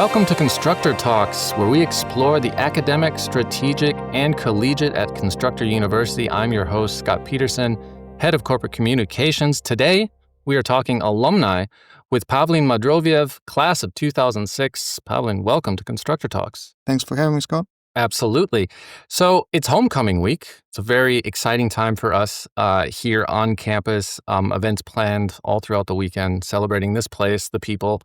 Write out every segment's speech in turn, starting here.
Welcome to Constructor Talks, where we explore the academic, strategic, and collegiate at Constructor University. I'm your host, Scott Peterson, Head of Corporate Communications. Today, we are talking alumni with Pavlin Mavrodiev, class of 2006. Pavlin, welcome to Constructor Talks. Thanks for having me, Scott. Absolutely. So it's homecoming week. It's a very exciting time for us here on campus. Events planned all throughout the weekend, celebrating this place, the people,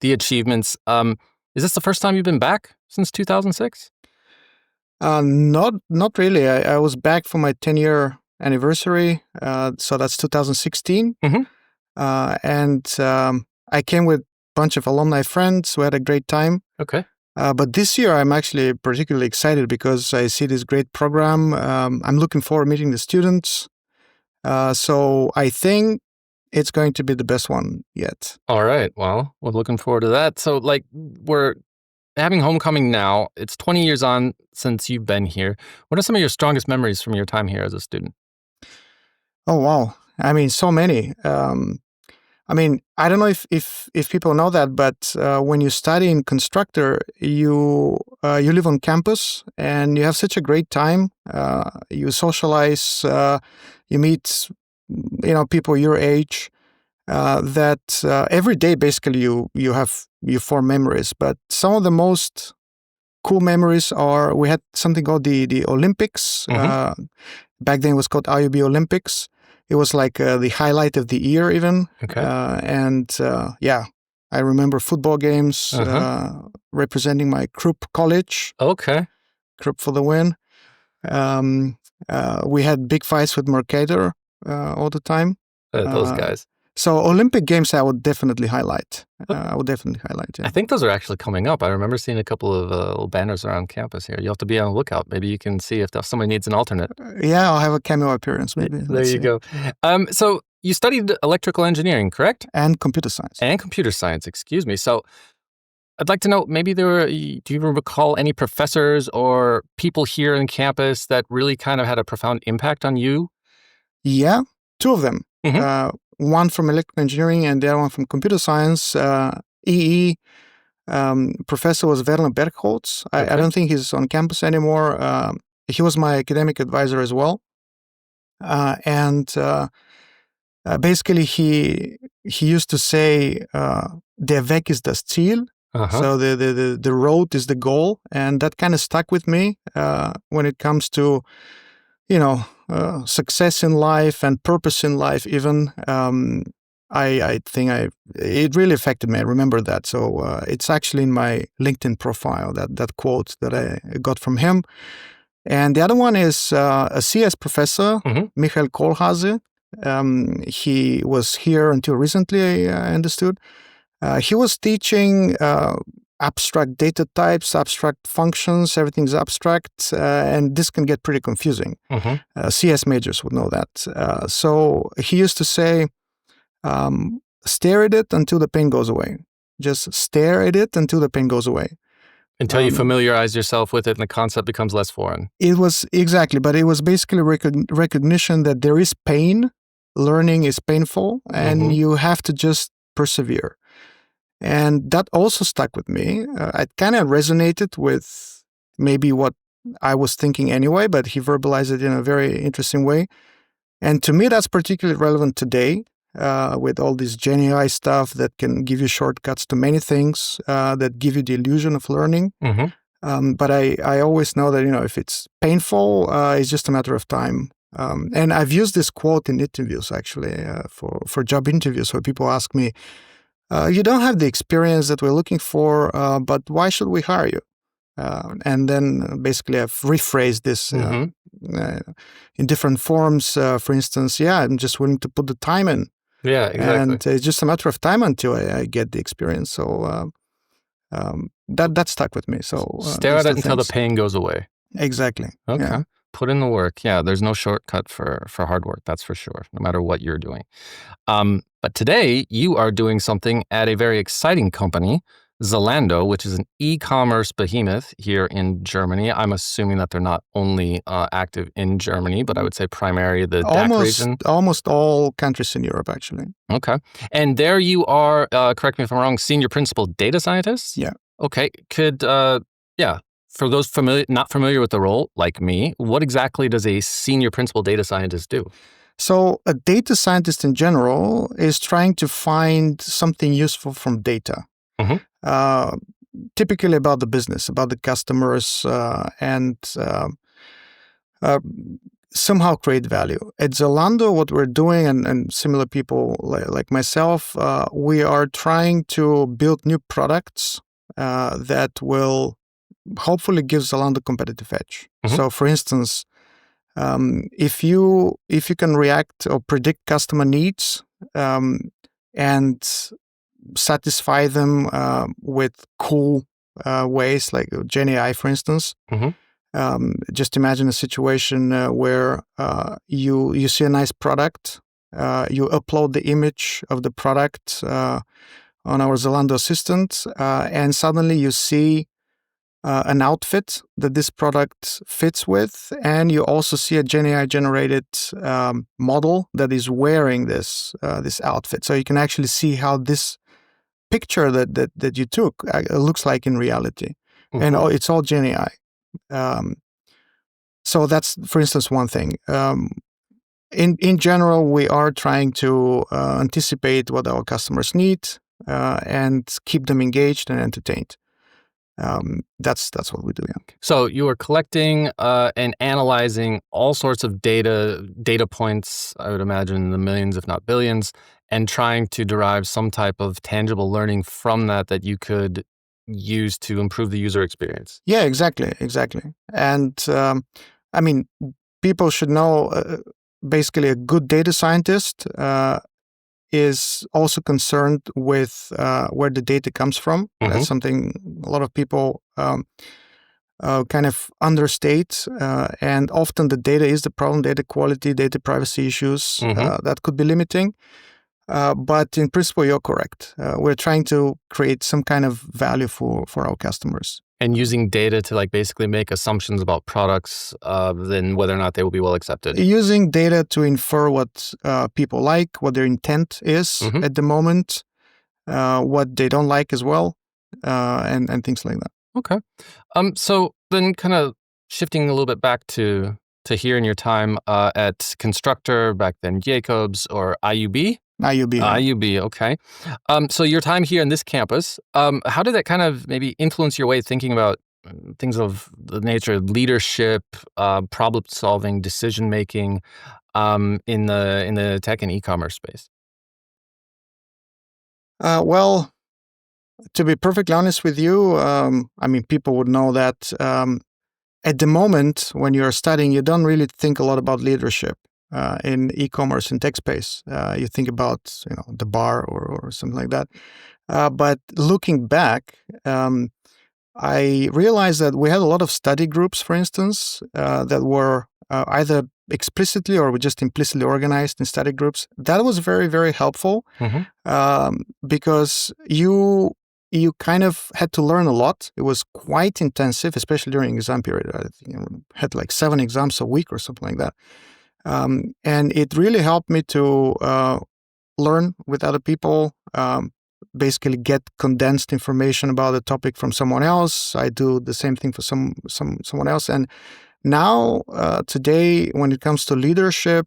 the achievements. Is this the first time you've been back since 2006? Not really. I was back for my 10-year anniversary. So that's 2016. Mm-hmm. And I came with a bunch of alumni friends. We had a great time. Okay. But this year, I'm actually particularly excited because I see this great program. I'm looking forward to meeting the students. So I think it's going to be the best one yet. All right. Well, we're looking forward to that. So we're having homecoming now. It's 20 years on since you've been here. What are some of your strongest memories from your time here as a student? Oh, wow. I mean, so many. I don't know if people know that, but when you study in Constructor, you live on campus and you have such a great time. You socialize, you meet, people your age. That every day basically you form memories. But some of the most cool memories are we had something called the Olympics. Mm-hmm. Back then it was called IUB Olympics. It was like the highlight of the year even. Okay. I remember football games representing my Group college. Okay. Group for the win. We had big fights with Mercator all the time. Those guys. So Olympic Games I would definitely highlight. Yeah. I think those are actually coming up. I remember seeing a couple of little banners around campus here. You'll have to be on the lookout. Maybe you can see if somebody needs an alternate. Yeah, I'll have a cameo appearance maybe. There you go. So you studied electrical engineering, correct? And computer science. Excuse me. So I'd like to know, maybe do you recall any professors or people here on campus that really kind of had a profound impact on you? Yeah, two of them. Mm-hmm. One from electrical engineering and the other one from computer science. Professor was Werner Bergholz. Okay. I don't think he's on campus anymore. He was my academic advisor as well. Basically he used to say, der Weg ist das Ziel. Uh-huh. So the road is the goal. And that kind of stuck with me when it comes to, success in life and purpose in life even. I think it really affected me. I remember that. So it's actually in my LinkedIn profile, that quote that I got from him. And the other one is a CS professor, mm-hmm. Michael Kohlhase. He was here until recently, I understood. He was teaching abstract data types, abstract functions, everything's abstract, and this can get pretty confusing. Mm-hmm. CS majors would know that. So he used to say, stare at it until the pain goes away. Just stare at it until the pain goes away. Until you familiarize yourself with it and the concept becomes less foreign. It was basically recognition that there is pain, learning is painful, and mm-hmm. you have to just persevere. And that also stuck with me. It kind of resonated with maybe what I was thinking anyway, but he verbalized it in a very interesting way. And to me, that's particularly relevant today with all this Gen AI stuff that can give you shortcuts to many things that give you the illusion of learning. Mm-hmm. But I always know that, if it's painful, it's just a matter of time. And I've used this quote in interviews, actually, for job interviews where people ask me, you don't have the experience that we're looking for, but why should we hire you? And then basically I've rephrased this mm-hmm. In different forms. For instance, I'm just willing to put the time in. Yeah, exactly. And it's just a matter of time until I get the experience. So that stuck with me. So stare at it until the pain goes away. Exactly. Okay. Yeah. Put in the work. Yeah, there's no shortcut for hard work, that's for sure, no matter what you're doing. But today, you are doing something at a very exciting company, Zalando, which is an e-commerce behemoth here in Germany. I'm assuming that they're not only active in Germany, but I would say primarily the DACH region. Almost all countries in Europe, actually. Okay. And there you are, correct me if I'm wrong, Senior Principal Data Scientist? Yeah. Okay. For those not familiar with the role, like me, what exactly does a senior principal data scientist do? So a data scientist in general is trying to find something useful from data. Mm-hmm. Typically about the business, about the customers, and somehow create value. At Zalando, what we're doing, and similar people like myself, we are trying to build new products that will hopefully give Zalando competitive edge. Mm-hmm. So, for instance, if you can react or predict customer needs and satisfy them with cool ways like Gen AI, for instance. Mm-hmm. Just imagine a situation where you see a nice product, you upload the image of the product on our Zalando assistant, and suddenly you see an outfit that this product fits with, and you also see a Gen AI generated model that is wearing this outfit. So you can actually see how this picture that you took looks like in reality, Mm-hmm. and it's all Gen AI. So that's, for instance, one thing. In general, we are trying to anticipate what our customers need and keep them engaged and entertained. That's what we do. Yeah. So you are collecting and analyzing all sorts of data points, I would imagine in the millions, if not billions, and trying to derive some type of tangible learning from that you could use to improve the user experience. Yeah, exactly. And I mean, people should know basically a good data scientist is also concerned with where the data comes from. Mm-hmm. That's something a lot of people kind of understate, and often the data is the problem. Data quality, data privacy issues Mm-hmm. that could be limiting. But in principle, you're correct. We're trying to create some kind of value for our customers. And using data to basically make assumptions about products, then whether or not they will be well accepted. Using data to infer what people like, what their intent is Mm-hmm. at the moment, what they don't like as well, and things like that. Okay. So then kind of shifting a little bit back to here in your time at Constructor, back then Jacobs or IUB? IUB. Yeah. IUB, okay. So your time here in this campus, how did that kind of maybe influence your way of thinking about things of the nature of leadership, problem solving, decision making in the tech and e-commerce space? Well, to be perfectly honest with you, I mean, people would know that at the moment when you're studying, you don't really think a lot about leadership in e-commerce and tech space. You think about the bar or something like that. But looking back, I realized that we had a lot of study groups, for instance, that were either explicitly or just implicitly organized in study groups. That was very, very helpful because you kind of had to learn a lot. It was quite intensive, especially during exam period. I think had like 7 exams a week or something like that. And it really helped me to learn with other people, basically get condensed information about the topic from someone else. I do the same thing for someone else. And now, today, when it comes to leadership,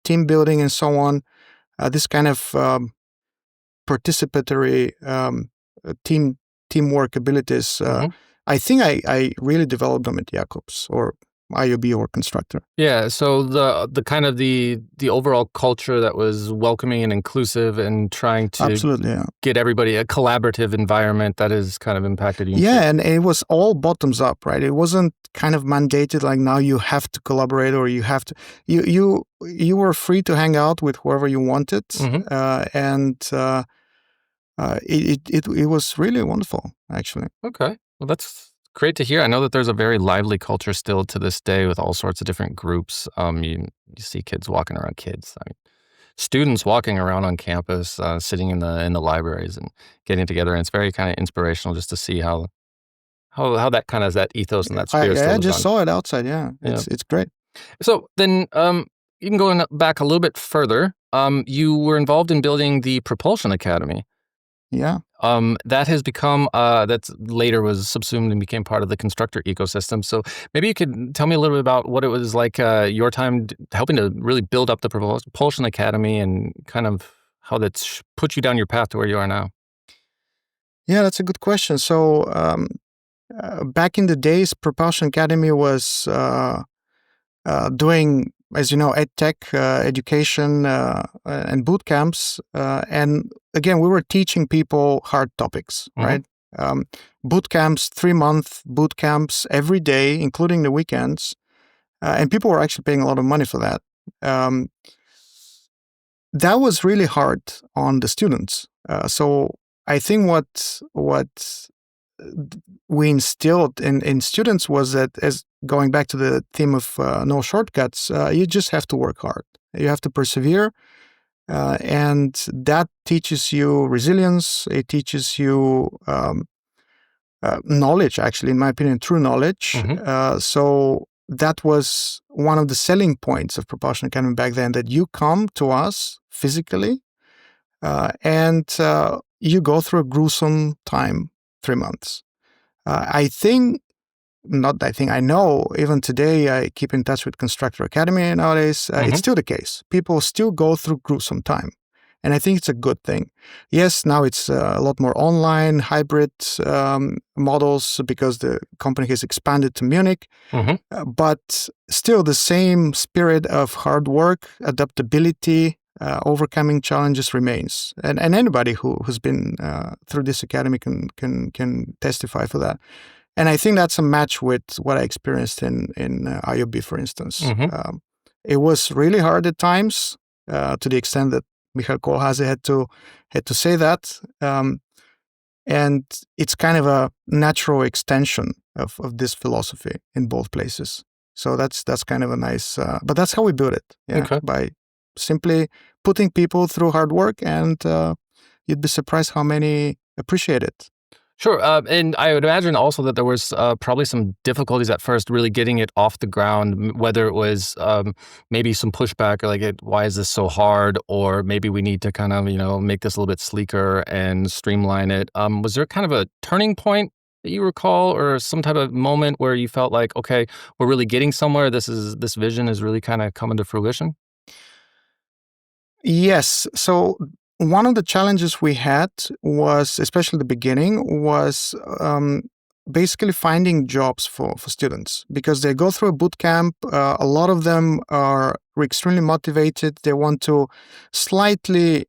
team building, and so on, this kind of participatory teamwork abilities, I think I really developed them at Jacobs or IUB or Constructor. Yeah, so the kind of the overall culture that was welcoming and inclusive and trying to Absolutely, get everybody a collaborative environment that has kind of impacted you. Yeah, and it was all bottoms up, right? It wasn't kind of mandated like now you have to collaborate or you have to. You were free to hang out with whoever you wanted, and it was really wonderful, actually. Okay, well that's great to hear. I know that there's a very lively culture still to this day with all sorts of different groups. You see kids walking around, students walking around on campus, sitting in the libraries and getting together, and it's very kind of inspirational just to see how that kind of that ethos and that spirit still I lives just on. saw it outside. Yeah, it's great. So then, even going back a little bit further, you were involved in building the Propulsion Academy. Yeah. That has become that's later was subsumed and became part of the Constructor ecosystem. So maybe you could tell me a little bit about what it was like your time helping to really build up the Propulsion Academy and kind of how that's put you down your path to where you are now. Yeah, that's a good question. So back in the days, Propulsion Academy was doing, as you know, ed tech education and boot camps. And again, we were teaching people hard topics, right? Um, boot camps, 3-month boot camps every day, including the weekends. And people were actually paying a lot of money for that. That was really hard on the students. So I think what we instilled in students was that, as going back to the theme of no shortcuts, you just have to work hard. You have to persevere, and that teaches you resilience. It teaches you knowledge, actually, in my opinion, true knowledge. So that was one of the selling points of Propulsion Academy back then, that you come to us physically and you go through a gruesome time, 3 months. I know, even today, I keep in touch with Constructor Academy nowadays. It's still the case. People still go through gruesome time. And I think it's a good thing. Yes, now it's a lot more online, hybrid models because the company has expanded to Munich. But still the same spirit of hard work, adaptability, overcoming challenges remains. And anybody who's been through this academy can testify for that. And I think that's a match with what I experienced in IOB, for instance. It was really hard at times, to the extent that Michael Kohlhase had to say that. And it's kind of a natural extension of this philosophy in both places. So that's kind of a nice, but that's how we build it. Yeah, by simply putting people through hard work, and you'd be surprised how many appreciate it. Sure. And I would imagine also that there was probably some difficulties at first really getting it off the ground, whether it was maybe some pushback or like, why is this so hard? Or maybe we need to kind of, make this a little bit sleeker and streamline it. Was there kind of a turning point that you recall, or some type of moment where you felt like, okay, we're really getting somewhere. This vision is really kind of coming to fruition? Yes. So one of the challenges we had was, especially the beginning, was basically finding jobs for students, because they go through a boot camp. A lot of them are extremely motivated. They want to slightly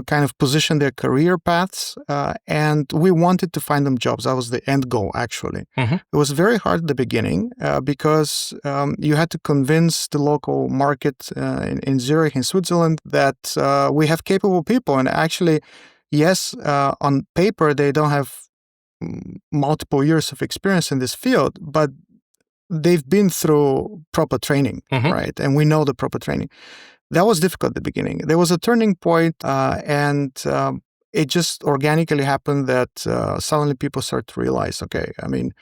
kind of position their career paths, and we wanted to find them jobs. That was the end goal, actually. It was very hard at the beginning because you had to convince the local market in Zurich, in Switzerland, that we have capable people. And actually, yes, on paper, they don't have multiple years of experience in this field, but they've been through proper training, right? And we know the proper training. That was difficult at the beginning. There was a turning point, and it just organically happened that suddenly people start to realize, okay, I mean,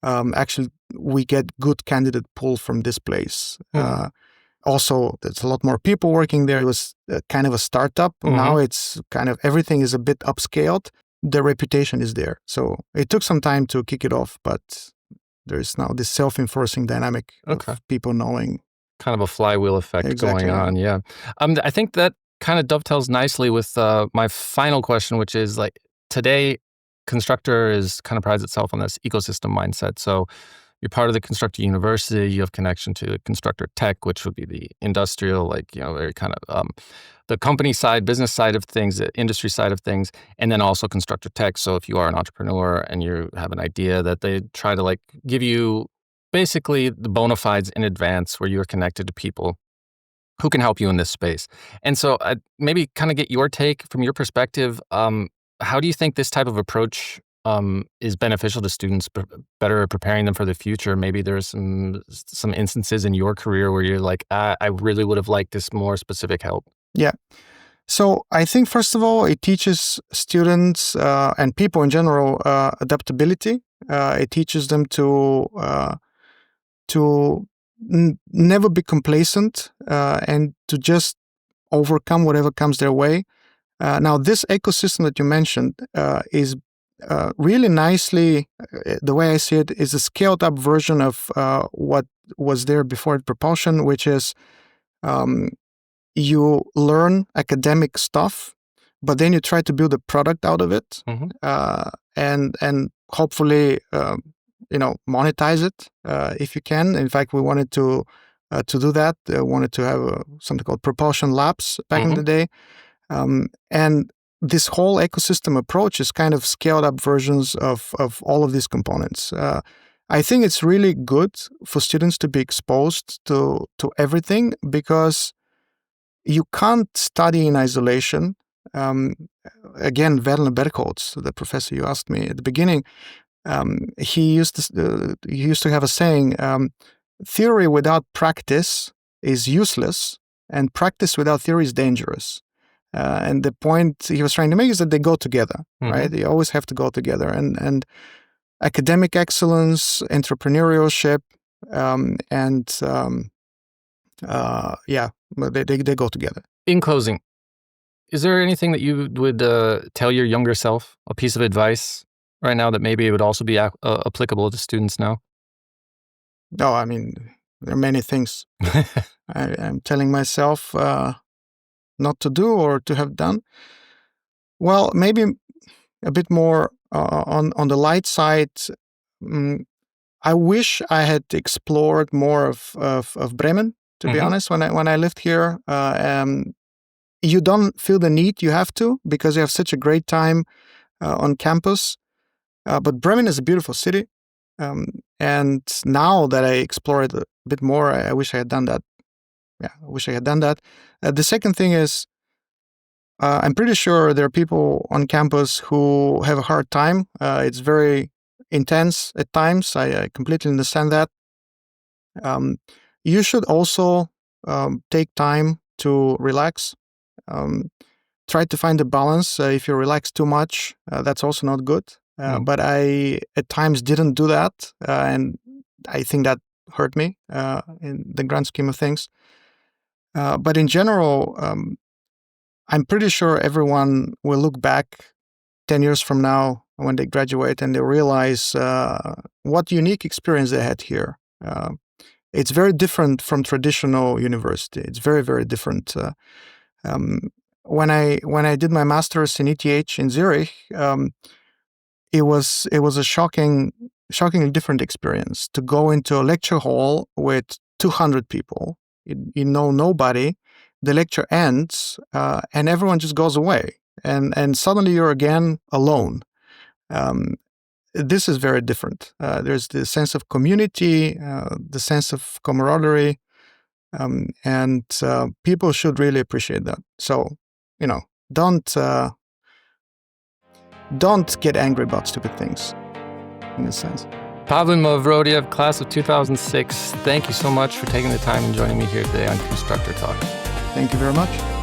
actually, we get good candidate pool from this place. Also, there's a lot more people working there. It was kind of a startup. Now it's kind of, everything is a bit upscaled. The reputation is there. So it took some time to kick it off, but there's now this self-enforcing dynamic of people knowing. Kind of a flywheel effect going on. Yeah. I think that kind of dovetails nicely with my final question, which is like, today, Constructor is kind of prides itself on this ecosystem mindset. So you're part of the Constructor University, you have connection to Constructor Tech, which would be the industrial, very kind of the company side, business side of things, the industry side of things, and then also Constructor Tech. So if you are an entrepreneur and you have an idea, that they try to give you basically the bona fides in advance, where you're connected to people who can help you in this space. And so maybe kind of get your take from your perspective. How do you think this type of approach is beneficial to students, better preparing them for the future? Maybe there's some instances in your career where you're like, I really would have liked this more specific help. Yeah. So I think, first of all, it teaches students and people in general adaptability. It teaches them to never be complacent and to just overcome whatever comes their way. Now, this ecosystem that you mentioned is really nicely, the way I see it, is a scaled up version of what was there before at Propulsion, which is you learn academic stuff, but then you try to build a product out of it, and hopefully monetize it if you can. In fact, we wanted to do that. Wanted to have something called Propulsion Labs back in the day, and this whole ecosystem approach is kind of scaled up versions of all of these components. I think it's really good for students to be exposed to everything, because you can't study in isolation. Again, Pavlin Mavrodiev, the professor you asked me at the beginning, he used to have a saying: theory without practice is useless, and practice without theory is dangerous. And the point he was trying to make is that they go together, right? They always have to go together. And academic excellence, entrepreneurship, they go together. In closing, is there anything that you would tell your younger self, a piece of advice right now that maybe it would also be applicable to students now? No, I mean, there are many things I'm telling myself not to do or to have done. Well, maybe a bit more on the light side. I wish I had explored more of Bremen, to be honest. When I lived here, you don't feel the need. You have to, because you have such a great time on campus. But Bremen is a beautiful city. And now that I explore it a bit more, I wish I had done that. Yeah, I wish I had done that. The second thing is, I'm pretty sure there are people on campus who have a hard time. It's very intense at times. I completely understand that. You should also take time to relax. Try to find a balance. If you relax too much, that's also not good. But I, at times, didn't do that. And I think that hurt me in the grand scheme of things. But in general, I'm pretty sure everyone will look back 10 years from now when they graduate and they realize what unique experience they had here. It's very different from traditional university. It's very, very different. When I did my master's in ETH in Zurich, it was a shockingly different experience to go into a lecture hall with 200 people. You know nobody. The lecture ends, and everyone just goes away, and suddenly you're again alone. This is very different. There's the sense of community, the sense of camaraderie, and people should really appreciate that. So, don't get angry about stupid things, in a sense. Pavlin Mavrodiev, class of 2006, thank you so much for taking the time and joining me here today on Constructor Talks. Thank you very much.